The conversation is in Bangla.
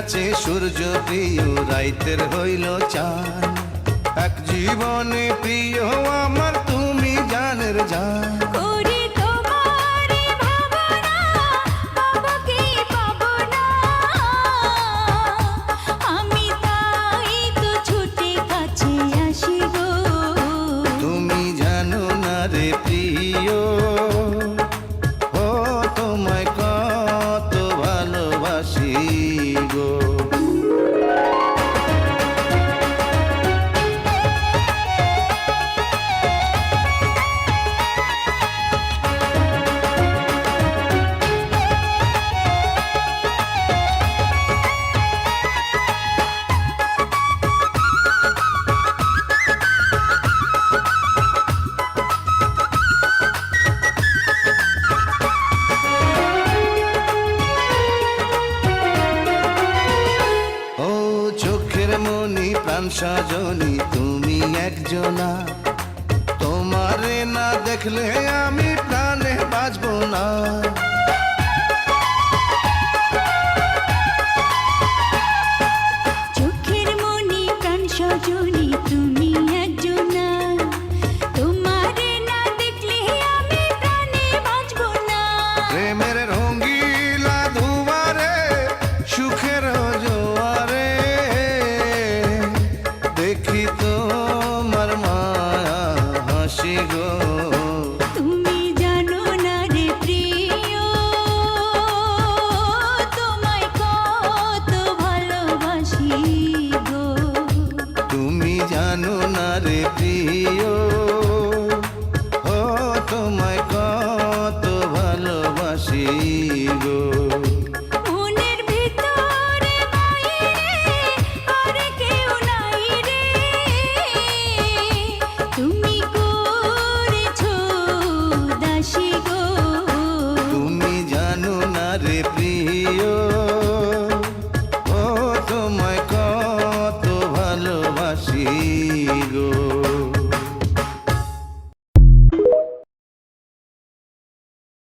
কাছে সূর্য প্রিয় রাইতের হইল চান। এক জীবনে প্রিয় আমার তুমি জানের জান। করি তোমারে ভাবনা, বাবাকে পাবো না। আমি তাই তো ছুটে কাছে আসি গো। তুমি জানো না রে প্রিয়, ও তোমায় কত ভালোবাসি গো। চোখের মনি প্রাণ সজনী তুমি একজনা, তোমারে না দেখলে আমি প্রাণে বাঁচব না। চোখের মনি প্রাণ সজনী তুমি একজনা, তোমারে না দেখলে আমি প্রাণে বাঁচবো না। প্রেমের রঙ্গিলা দুয়ারে সুখের জোয়ারে দেখি তোমার মায়া হাসি গো। তুমি জানো না রে প্রিয়, তোমায় কত ভালোবাসি গো। তুমি জানো না রে প্রিয়, ও তোমায় কত ভালোবাসি গো। মনের ভিতরে বাইরে আর কেউ নাই রে, তুমি করেছো দাসী গো। তুমি জানো না রে প্রিয়, ও তোমায় কত ভালোবাসি